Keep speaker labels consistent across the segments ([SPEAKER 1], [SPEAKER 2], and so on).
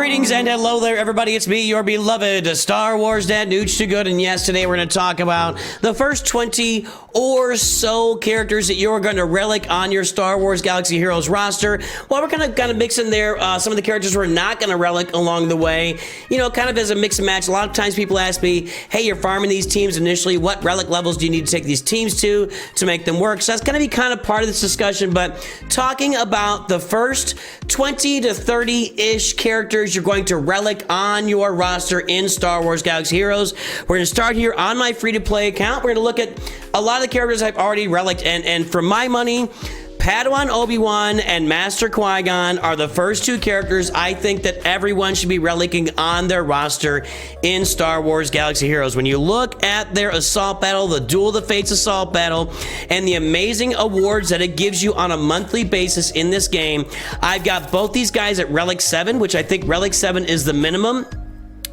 [SPEAKER 1] Greetings and hello there, everybody. It's me, your beloved Star Wars Dad, Nooch Too Good, and yes, today we're going to talk about the first 20 or so characters that you're going to relic on your Star Wars Galaxy Heroes roster. Well, we're going to kind of mix in there some of the characters we're not going to relic along the way. You know, kind of as a mix and match. A lot of times people ask me, hey, you're farming these teams initially. What relic levels do you need to take these teams to make them work? So that's going to be kind of part of this discussion, but talking about the first 20 to 30-ish characters you're going to relic on your roster in Star Wars Galaxy Heroes. We're going to start here on my free-to-play account. We're going to look at a lot of the characters I've already reliced, and for my money, Padawan Obi-Wan and Master Qui-Gon are the first two characters I think that everyone should be relicking on their roster in Star Wars Galaxy Heroes. When you look at their Assault Battle, the Duel of the Fates Assault Battle, and the amazing awards that it gives you on a monthly basis in this game, I've got both these guys at Relic 7, which I think Relic 7 is the minimum.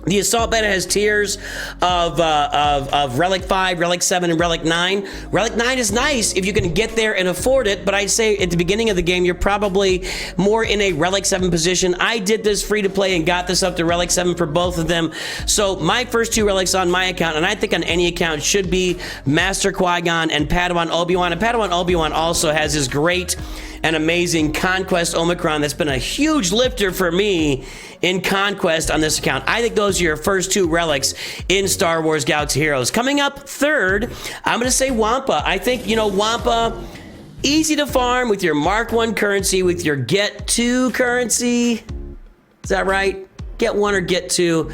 [SPEAKER 1] The Assault Beta has tiers of Relic 5, Relic 7, and Relic 9. Relic 9 is nice if you can get there and afford it, but I'd say at the beginning of the game, you're probably more in a Relic 7 position. I did this free to play and got this up to Relic 7 for both of them. So my first two relics on my account, and I think on any account, should be Master Qui-Gon and Padawan Obi-Wan. And Padawan Obi-Wan also has his great and amazing Conquest Omicron that's been a huge lifter for me in Conquest on this account. I think those are your first two relics in Star Wars Galaxy Heroes. Coming up third, I'm going to say Wampa. I think, you know, Wampa, easy to farm with your Mark 1 currency, with your Get 2 currency. Is that right? Get 1 or Get 2.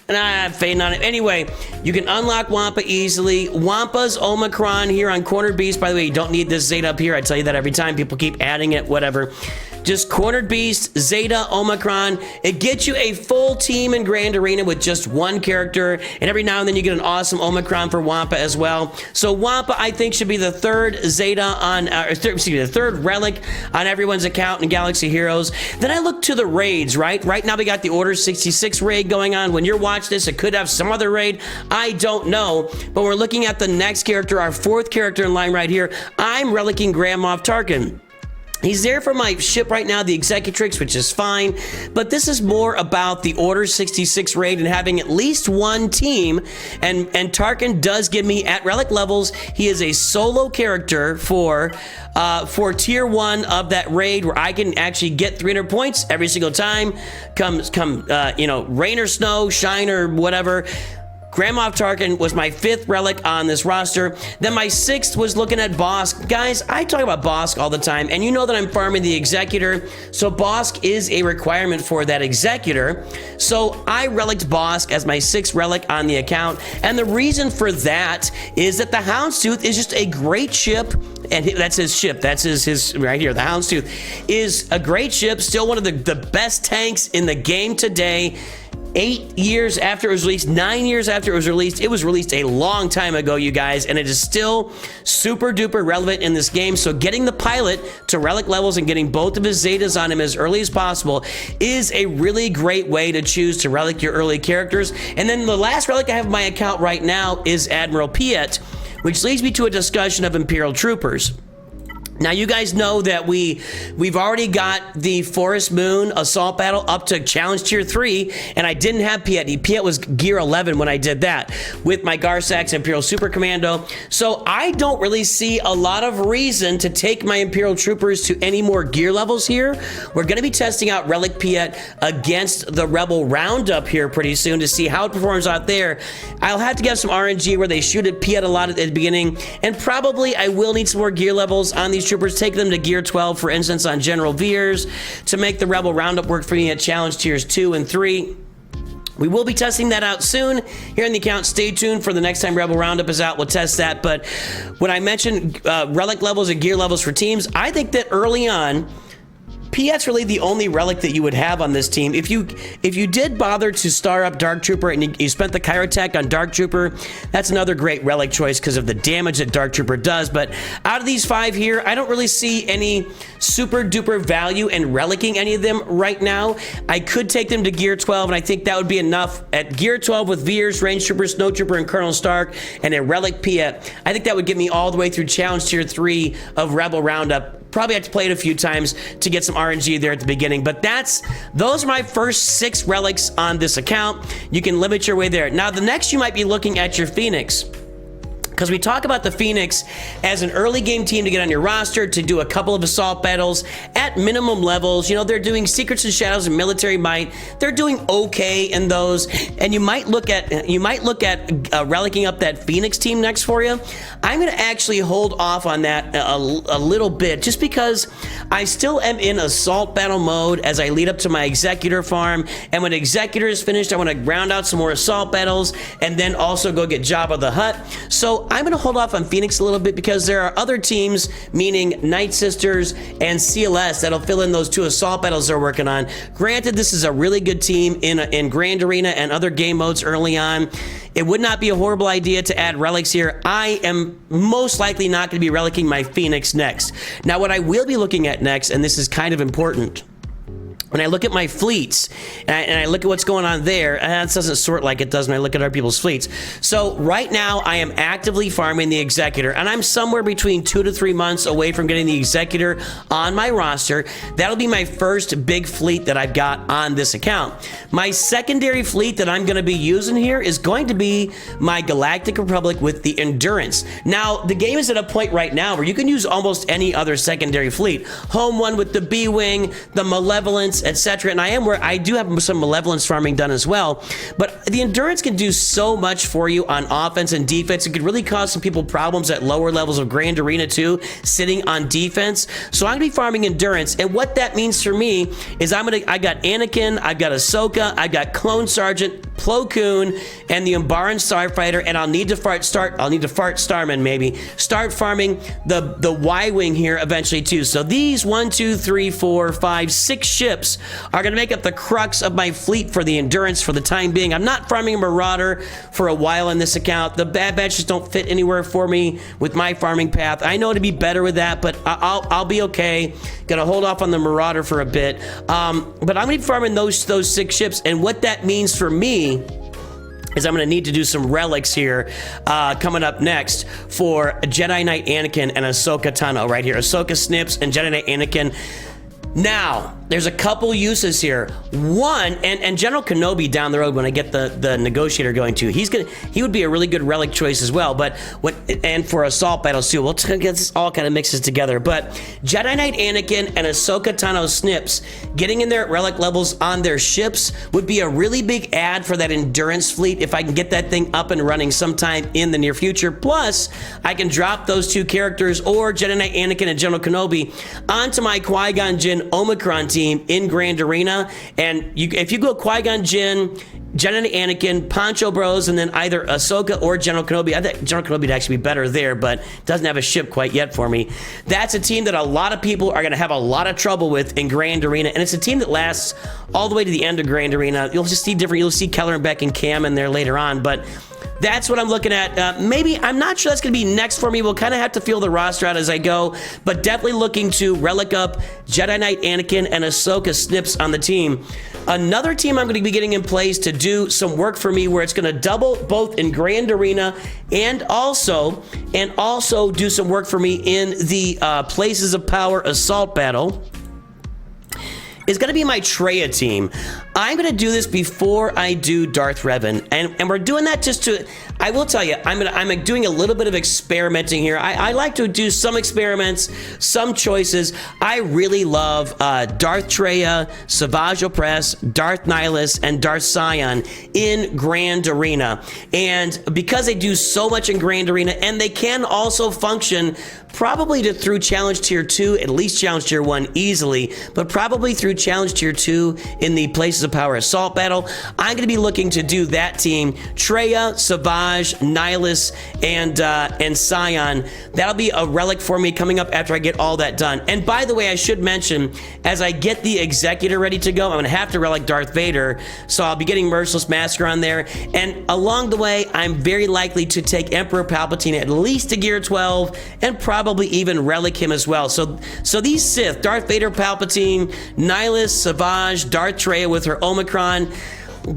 [SPEAKER 1] And I'm fading on it. Anyway, you can unlock Wampa easily. Wampa's Omicron here on Cornered Beast. By the way, you don't need this Zeta up here. I tell you that every time. People keep adding it, whatever. Just Cornered Beast, Zeta, Omicron. It gets you a full team in Grand Arena with just one character. And every now and then you get an awesome Omicron for Wampa as well. So Wampa, I think, should be the third Zeta on, the third relic on everyone's account in Galaxy Heroes. Then I look to the raids, right? Right now we got the Order 66 raid going on. When you're watching this, it could have some other raid. I don't know. But we're looking at the next character, our fourth character in line right here. I'm relicking Grand Moff Tarkin. He's there for my ship right now, the Executrix, which is fine, but this is more about the Order 66 raid and having at least one team, and Tarkin does give me, at relic levels, he is a solo character for tier 1 of that raid, where I can actually get 300 points every single time, you know, rain or snow, shine or whatever. Grand Moff Tarkin was my fifth relic on this roster. Then my sixth was looking at Bossk. Guys, I talk about Bossk all the time, and you know that I'm farming the Executor, so Bossk is a requirement for that Executor. So I reliced Bossk as my sixth relic on the account, and the reason for that is that the Houndstooth is just a great ship, and that's his ship. That's his right here. The Houndstooth is a great ship, still one of the best tanks in the game today. 8 years after it was released, 9 years after it was released a long time ago, you guys, and it is still super duper relevant in this game. So getting the pilot to relic levels and getting both of his Zetas on him as early as possible is a really great way to choose to relic your early characters. And then the last relic I have in my account right now is Admiral Piet, which leads me to a discussion of Imperial Troopers. Now, you guys know that we've already got the Forest Moon Assault Battle up to Challenge Tier 3, and I didn't have Piet. Piet was Gear 11 when I did that with my Garsax Imperial Super Commando. So I don't really see a lot of reason to take my Imperial Troopers to any more gear levels here. We're going to be testing out Relic Piet against the Rebel Roundup here pretty soon to see how it performs out there. I'll have to get some RNG where they shoot at Piet a lot at the beginning, and probably I will need some more gear levels on these troopers, take them to gear 12, for instance, on General Veers, to make the Rebel Roundup work for me at Challenge Tiers 2 and 3. We will be testing that out soon here in the account. Stay tuned for the next time Rebel Roundup is out. We'll test that. But when I mentioned relic levels and gear levels for teams, I think that early on, Piet's really the only relic that you would have on this team. If you did bother to star up Dark Trooper and you spent the Kyrotech on Dark Trooper, that's another great relic choice because of the damage that Dark Trooper does. But out of these five here, I don't really see any super duper value in relicking any of them right now. I could take them to Gear 12, and I think that would be enough. At Gear 12 with Veers, Range Trooper, Snow Trooper, and Colonel Stark, and a Relic Piet, I think that would get me all the way through Challenge Tier 3 of Rebel Roundup Probably have to play it a few times to get some RNG there at the beginning, but those are my first 6 relics on this account. You can limit your way there. Now, the next you might be looking at your Phoenix, because we talk about the Phoenix as an early game team to get on your roster, to do a couple of assault battles at minimum levels. You know, they're doing Secrets and Shadows and Military Might. They're doing okay in those, and you might look at relicking up that Phoenix team next for you. I'm going to actually hold off on that a little bit, just because I still am in assault battle mode as I lead up to my Executor farm, and when Executor is finished, I want to round out some more assault battles and then also go get Jabba the Hutt. So I'm going to hold off on Phoenix a little bit, because there are other teams, meaning Night Sisters and CLS, that'll fill in those 2 assault battles they're working on. Granted, this is a really good team in Grand Arena and other game modes early on. It would not be a horrible idea to add relics here. I am most likely not going to be relicking my Phoenix next. Now, what I will be looking at next, and this is kind of important, when I look at my fleets and I look at what's going on there, and it doesn't sort like it does when I look at other people's fleets. So right now I am actively farming the Executor, and I'm somewhere between 2 to 3 months away from getting the Executor on my roster. That'll be my first big fleet that I've got on this account. My secondary fleet that I'm going to be using here is going to be my Galactic Republic with the Endurance. Now, the game is at a point right now where you can use almost any other secondary fleet. Home one with the B-Wing, the Malevolence, etc. And I do have some Malevolence farming done as well, but the Endurance can do so much for you on offense and defense. It could really cause some people problems at lower levels of Grand Arena too, sitting on defense. So I'm gonna be farming Endurance, and what that means for me is I got Anakin, I've got Ahsoka, I've got Clone Sergeant, Plo Koon, and the Umbaran Starfighter, and I'll need to fart Starman maybe. Start farming the Y-Wing here eventually too. So these 1, 2, 3, 4, 5, 6 ships are going to make up the crux of my fleet for the Endurance for the time being. I'm not farming a Marauder for a while on this account. The Bad Batch just don't fit anywhere for me with my farming path. I know to be better with that, but I'll be okay. Gonna hold off on the Marauder for a bit. But I'm going to be farming those 6 ships, and what that means for me is I'm going to need to do some relics here coming up next for Jedi Knight Anakin and Ahsoka Tano right here. Ahsoka Snips and Jedi Knight Anakin. Now, there's a couple uses here. One, and General Kenobi down the road when I get the negotiator going too, he would be a really good relic choice as well. But and for assault battles too, we'll get this all kind of mixes together. But Jedi Knight Anakin and Ahsoka Tano Snips getting in there at relic levels on their ships would be a really big add for that Endurance fleet if I can get that thing up and running sometime in the near future. Plus, I can drop those 2 characters, or Jedi Knight Anakin and General Kenobi, onto my Qui-Gon Jinn Omicron team in Grand Arena, and if you go Qui-Gon Jinn, Jedi Knight Anakin, Poncho Bros, and then either Ahsoka or General Kenobi. I think General Kenobi would actually be better there, but doesn't have a ship quite yet for me. That's a team that a lot of people are going to have a lot of trouble with in Grand Arena, and it's a team that lasts all the way to the end of Grand Arena. You'll just see different. You'll see Keller and Beck and Cam in there later on, but that's what I'm looking at. Maybe, I'm not sure that's going to be next for me. We'll kind of have to feel the roster out as I go, but definitely looking to relic up Jedi Knight Anakin and Ahsoka Snips on the team. Another team I'm going to be getting in place to do some work for me, where it's going to double both in Grand Arena and also do some work for me in the Places of Power Assault Battle, is going to be my Traya team. I'm going to do this before I do Darth Revan, and we're doing that just to, I will tell you, I'm doing a little bit of experimenting here. I like to do some experiments, some choices. I really love Darth Traya, Savage Opress, Darth Nihilus, and Darth Sion in Grand Arena. And because they do so much in Grand Arena, and they can also function probably through Challenge Tier 2, at least Challenge Tier 1 easily, but probably through Challenge Tier 2 in the Places of Power Assault Battle. I'm going to be looking to do that team. Traya, Savage, Nihilus, and Sion. That'll be a relic for me coming up after I get all that done. And by the way, I should mention, as I get the Executor ready to go, I'm going to have to relic Darth Vader, so I'll be getting Merciless Massacre on there. And along the way, I'm very likely to take Emperor Palpatine at least to Gear 12, and probably even relic him as well. So these Sith, Darth Vader, Palpatine, Nihilus, Savage, Darth Traya with her Omicron,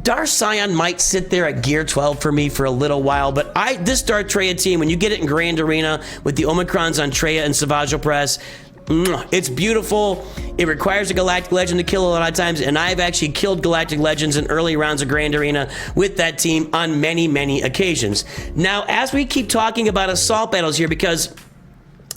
[SPEAKER 1] Darth Sion might sit there at Gear 12 for me for a little while, but this Darth Traya team, when you get it in Grand Arena with the Omicrons on Traya and Savage Opress, It's beautiful. It requires a Galactic Legend to kill a lot of times, and I've actually killed Galactic Legends in early rounds of Grand Arena with that team on many, many occasions. Now, as we keep talking about assault battles here, because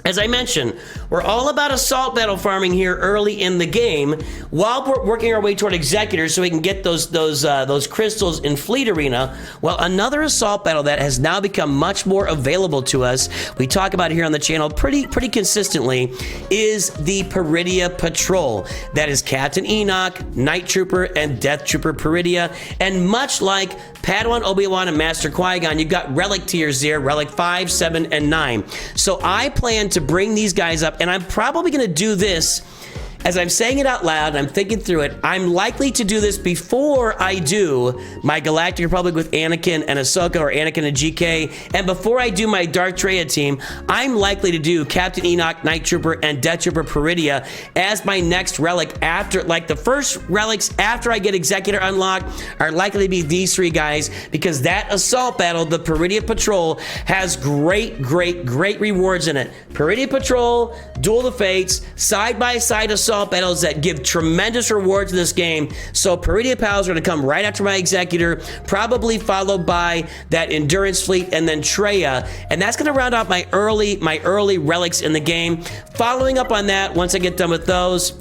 [SPEAKER 1] as I mentioned, we're all about assault battle farming here early in the game while we're working our way toward Executor so we can get those crystals in Fleet Arena. Well, another assault battle that has now become much more available to us, we talk about it here on the channel pretty consistently, is the Paridia Patrol. That is Captain Enoch, Night Trooper, and Death Trooper Paridia. And much like Padawan Obi-Wan and Master Qui-Gon, you've got Relic tiers there, Relic 5, 7, and 9. So I plan to bring these guys up, and I'm probably going to do this as I'm saying it out loud, I'm thinking through it. I'm likely to do this before I do my Galactic Republic with Anakin and Ahsoka, or Anakin and GK, and before I do my Darth Traya team, I'm likely to do Captain Enoch, Night Trooper, and Death Trooper Paridia as my next relic after, like the first relics after I get Executor unlocked are likely to be these three guys, because that assault battle, the Paridia Patrol, has great rewards in it. Paridia Patrol, Duel of the Fates, side-by-side assault battles that give tremendous rewards in this game. So Paridia Pals are going to come right after my Executor, probably followed by that Endurance Fleet and then Traya, and that's going to round out my early relics in the game. Following up on that, once I get done with those,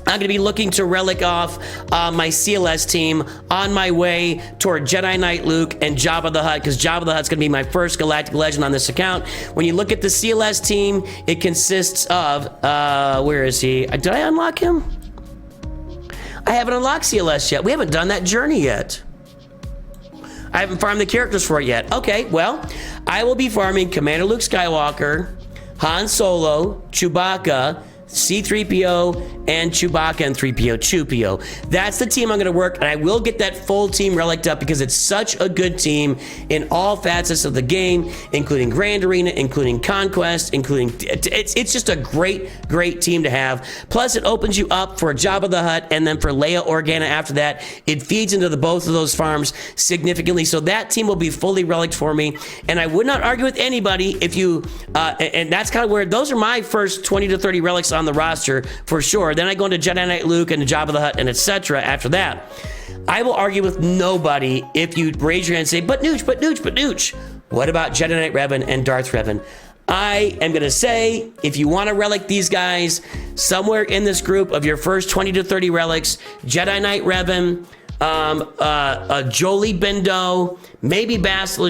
[SPEAKER 1] I'm going to be looking to relic off my CLS team on my way toward Jedi Knight Luke and Jabba the Hutt, because Jabba the Hutt's going to be my first Galactic Legend on this account. When you look at the CLS team, it consists of, where is he? Did I unlock him? I haven't unlocked CLS yet. We haven't done that journey yet. I haven't farmed the characters for it yet. Okay, well, I will be farming Commander Luke Skywalker, Han Solo, Chewbacca, C-3PO, and Chewbacca and 3PO, Chewpio. That's the team I'm going to work, and I will get that full team relicked up because it's such a good team in all facets of the game, including Grand Arena, including Conquest, including... It's just a great team to have. Plus, it opens you up for Jabba the Hutt, and then for Leia Organa after that. It feeds into both of those farms significantly, so that team will be fully relicked for me, and I would not argue with anybody if you... and that's kind of where... Those are my first 20 to 30 relics on the roster for sure. Then I go into Jedi Knight Luke and Jabba the Hutt and etc. after that. I will argue with nobody if you raise your hand and say, but Nooch, what about Jedi Knight Revan and Darth Revan? I am going to say, if you want to relic these guys, somewhere in this group of your first 20 to 30 relics, Jedi Knight Revan, Jolie Bindo, maybe Bastila,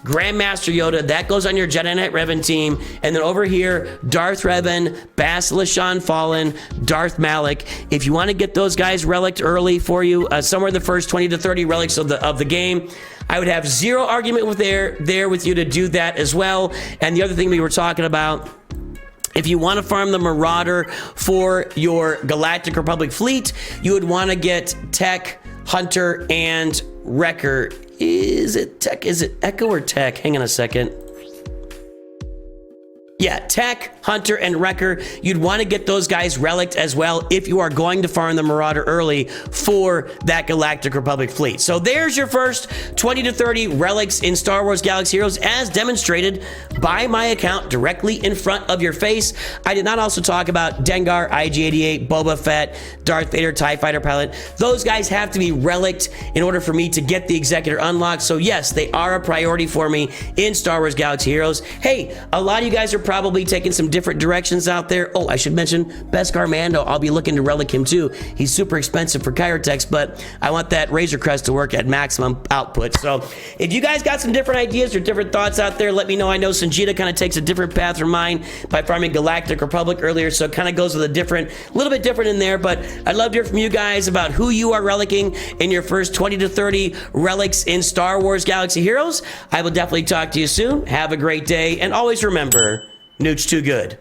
[SPEAKER 1] Grandmaster Yoda, that goes on your Jedi Knight Revan team. And then over here, Darth Revan, Bastila Fallen, Darth Malak. If you want to get those guys relicked early for you, somewhere in the first 20 to 30 relics of the game, I would have zero argument with there with you to do that as well. And the other thing we were talking about, if you want to farm the Marauder for your Galactic Republic fleet, you would want to get Tech, Hunter, and Wrecker. Is it Tech? Is it Echo or Tech? Hang on a second. Yeah, Tech, Hunter, and Wrecker. You'd want to get those guys relicked as well if you are going to farm the Marauder early for that Galactic Republic fleet. So there's your first 20 to 30 relics in Star Wars Galaxy Heroes as demonstrated by my account directly in front of your face. I did not also talk about Dengar, IG-88, Boba Fett, Darth Vader, TIE Fighter Pilot. Those guys have to be relicked in order for me to get the Executor unlocked. So yes, they are a priority for me in Star Wars Galaxy Heroes. Hey, a lot of you guys are probably taking some different directions out there. Oh, I should mention Beskar Mando. I'll be looking to relic him too. He's super expensive for Kyrotex, but I want that Razor Crest to work at maximum output. So if you guys got some different ideas or different thoughts out there, let me know. I know Sanjita kind of takes a different path from mine by farming Galactic Republic earlier, so it kind of goes with a little bit different in there, but I'd love to hear from you guys about who you are relicking in your first 20 to 30 relics in Star Wars Galaxy Heroes. I will definitely talk to you soon. Have a great day, and always remember, Nooch too good.